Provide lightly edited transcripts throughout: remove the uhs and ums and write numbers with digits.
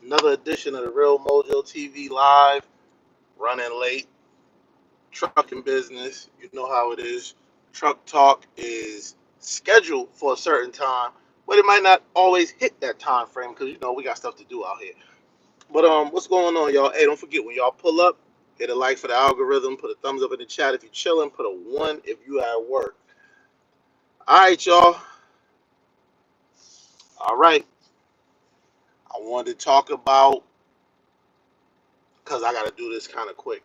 Another edition of the Real Mojo TV Live, running late. Trucking business, you know how it is. Truck talk is scheduled for a certain time, but it might not always hit that time frame because we got stuff to do out here. But what's going on, y'all? Hey, don't forget when y'all pull up, hit a like for the algorithm, put a thumbs up in the chat if you're chilling, put a one if you at work. All right, y'all. All right. I wanted to talk about because I got to do this kind of quick.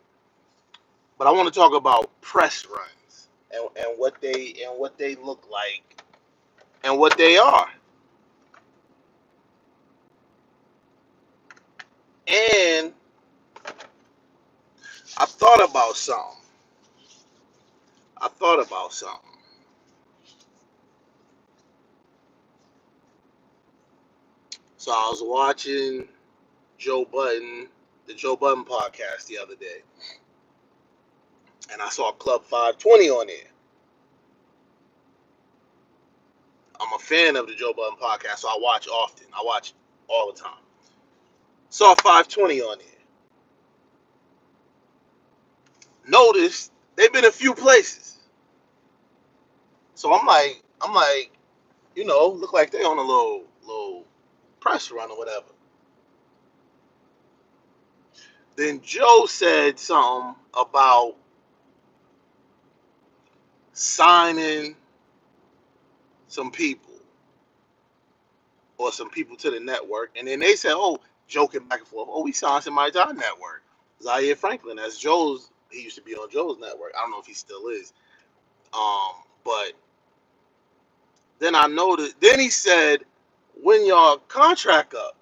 But I want to talk about press runs and what they look like and what they are. And I thought about something. I thought about something. So I was watching Joe Budden, the Joe Budden podcast the other day, and I saw Club 520 on there. I'm a fan of the Joe Budden podcast, so I watch often. I watch all the time. Saw 520 on there. Noticed they've been a few places. So I'm like, look like they on a little press run or whatever. Then Joe said something about signing some people or some people to the network, and then they said, "Oh, joking back and forth. Oh, we signed somebody to our network." Zaire Franklin, that's Joe's. He used to be on Joe's network. I don't know if he still is. But then I noticed. Then he said, "When your contract up,"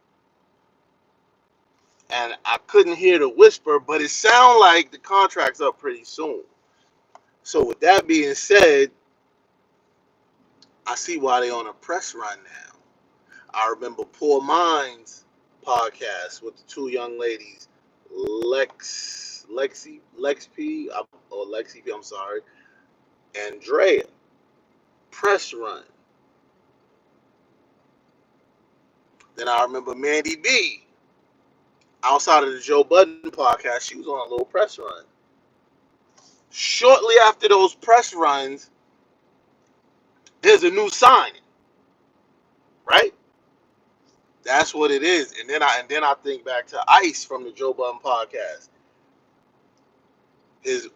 and I couldn't hear the whisper, but it sounded like the contract's up pretty soon. So with that being said, I see why they on a press run now. I remember Poor Minds podcast with the two young ladies, Lex P, or Lexi P, I'm sorry, and Drea. Press run. Then I remember Mandy B. Outside of the Joe Budden podcast, she was on a little press run. Shortly after those press runs, there's a new signing, right? That's what it is. And then I think back to Ice from the Joe Budden podcast.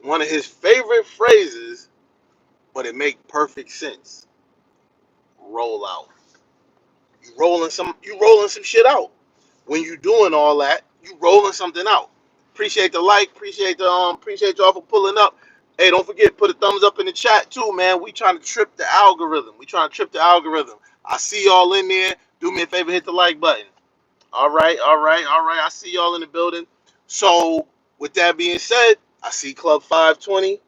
One of his favorite phrases, but it make perfect sense. Roll out. You rolling some shit out. When you doing all that, you rolling something out. Appreciate the like, appreciate y'all for pulling up. Hey, don't forget, put a thumbs up in the chat too, man. We trying to trip the algorithm. I see y'all in there. Do me a favor, hit the like button. All right. I see y'all in the building. So, with that being said, I see Club 520.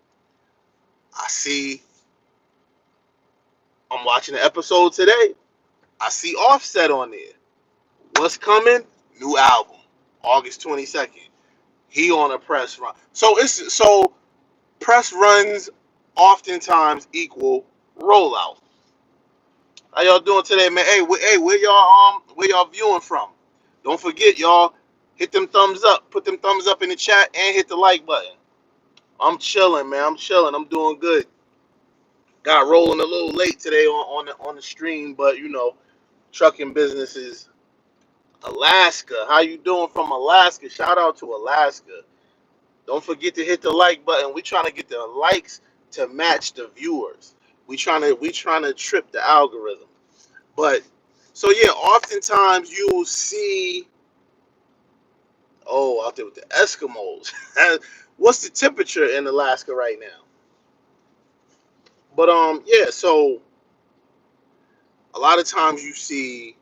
I'm watching the episode today. I see Offset on there. What's coming? New album, August 22nd. He on a press run. So press runs oftentimes equal rollout. How y'all doing today, man? Hey, where y'all viewing from? Don't forget, y'all, hit them thumbs up. Put them thumbs up in the chat and hit the like button. I'm chilling, man. I'm chilling. I'm doing good. Got rolling a little late today on the stream, but trucking businesses. Alaska, how you doing from Alaska? Shout out to Alaska. Don't forget to hit the like button. We trying to get the likes to match the viewers. We trying to trip the algorithm. But so yeah, oftentimes you'll see out there with the Eskimos. What's the temperature in Alaska right now? But yeah, so a lot of times you see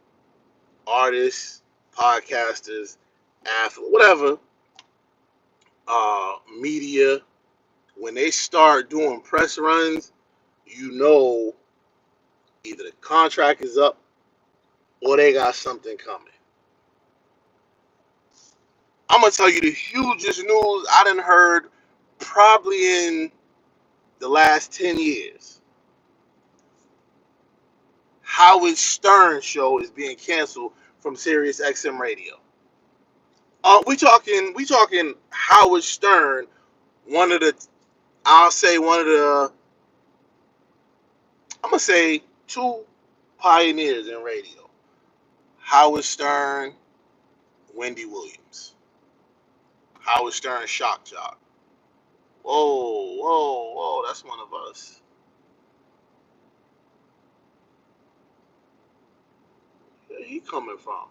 artists, podcasters, athletes, whatever, media, when they start doing press runs, either the contract is up or they got something coming. I'm gonna tell you the hugest news I done heard probably in the last 10 years. Howard Stern show is being canceled from Sirius XM radio. We talking Howard Stern, one of the I'll say one of the I'm gonna say two pioneers in radio. Howard Stern, Wendy Williams. Howard Stern, Shock Jock. Whoa, whoa, whoa! That's one of us. Where he coming from?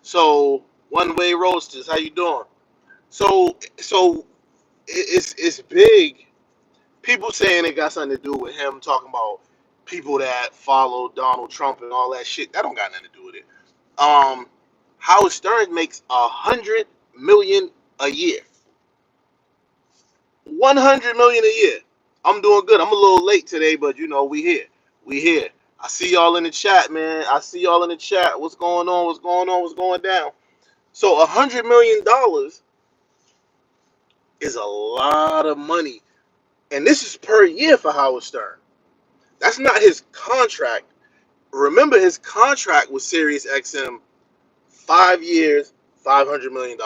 So One Way Roasters, how you doing? So it's big. People saying it got something to do with him talking about people that follow Donald Trump and all that shit. That don't got nothing to do with it. Um, Howard Stern makes 100 million a year. 100 million a year. I'm doing good. I'm a little late today, but we here. We here. I see y'all in the chat, man. I see y'all in the chat. What's going on? What's going on? What's going down? So $100 million is a lot of money, and this is per year for Howard Stern. That's not his contract. Remember, his contract with Sirius XM, 5 years, $500 million.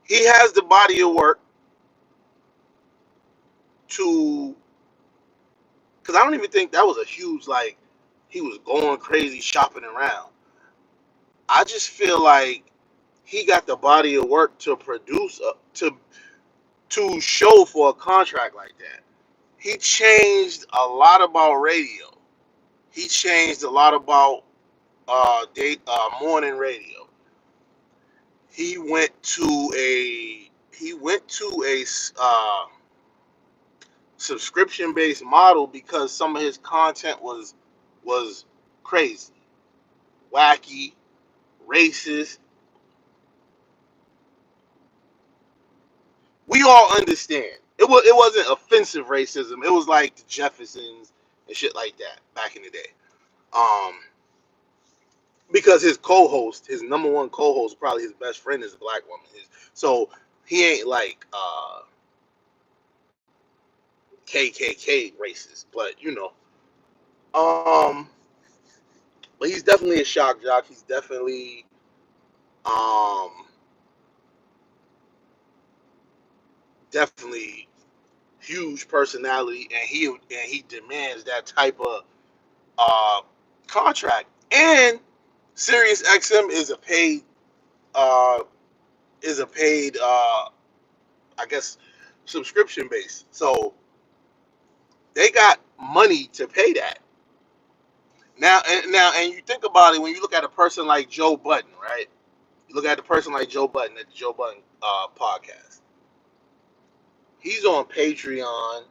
He has the body of work to, because I don't even think that was a huge, like, he was going crazy shopping around. I just feel like he got the body of work to produce to show for a contract like that. He changed a lot about radio. He changed a lot about morning radio. He went to a subscription based model because some of his content was crazy, wacky, racist. We all understand. It wasn't offensive racism. It was like the Jeffersons and shit like that back in the day. Um, because his co-host, his number one co-host, probably his best friend is a black woman. So he ain't like KKK racist, but um, but he's definitely a shock jock. He's um, definitely huge personality, and he demands that type of uh contract. And Sirius XM uh is a paid I guess subscription base. So they got money to pay that. And you think about it when you look at a person like Joe Budden, right? You look at a person like Joe Budden at the Joe Budden podcast. He's on Patreon,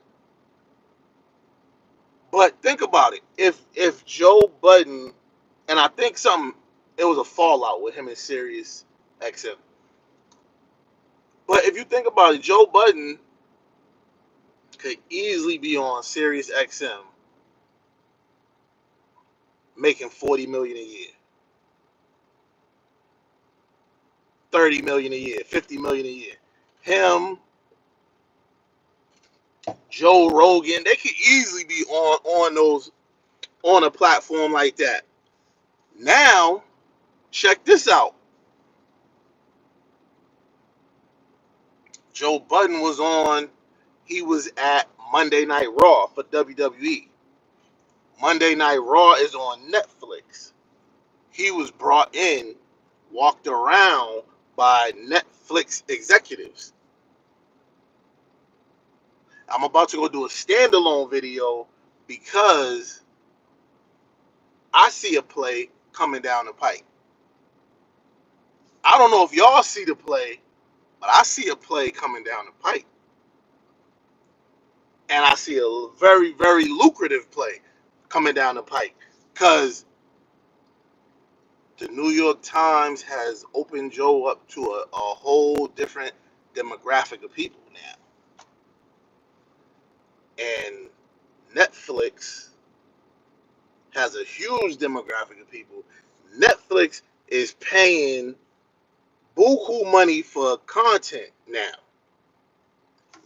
but think about it. If Joe Budden, and I think it was a fallout with him and Sirius XM. But if you think about it, Joe Budden could easily be on Sirius XM making 40 million a year, 30 million a year, 50 million a year. Him, Joe Rogan, they could easily be on a platform like that. Now, check this out. Joe Budden he was at Monday Night Raw for WWE. Monday Night Raw is on Netflix. He was brought in, walked around by Netflix executives. I'm about to go do a standalone video because I see a play coming down the pike. I don't know if y'all see the play, but I see a play coming down the pike. And I see a very, very lucrative play coming down the pike because the New York Times has opened Joe up to a whole different demographic of people now. And Netflix has a huge demographic of people. Netflix is paying buku money for content now.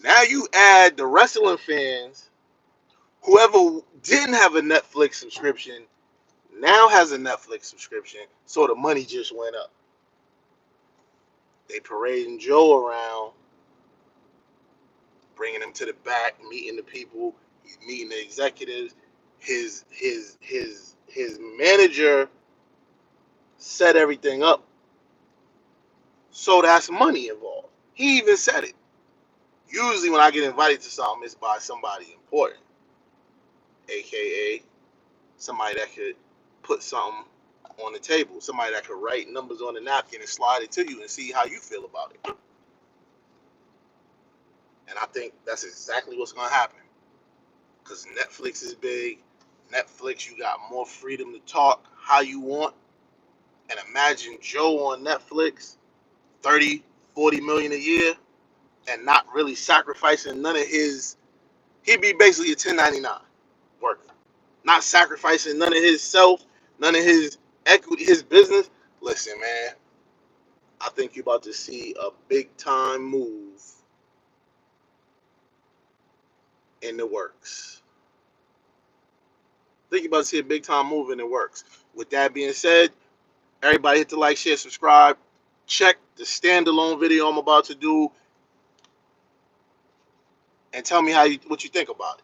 Now you add the wrestling fans, whoever didn't have a Netflix subscription, now has a Netflix subscription, so the money just went up. They parading Joe around, bringing him to the back, meeting the people, meeting the executives. His manager set everything up, so that's money involved. He even said it. Usually when I get invited to something, it's by somebody important, aka somebody that could put something on the table, somebody that could write numbers on the napkin and slide it to you and see how you feel about it. And I think that's exactly what's going to happen, because Netflix is big. Netflix, you got more freedom to talk how you want. And imagine Joe on Netflix, 30, 40 million a year, and not really sacrificing none of his. He'd be basically a 1099 worker, not sacrificing none of his self, none of his equity, his business. Listen, man, I think you're about to see a big time move in the works. I think you're about to see a big time move in the works. With that being said, everybody hit the like, share, subscribe. Check the standalone video I'm about to do and tell me what you think about it.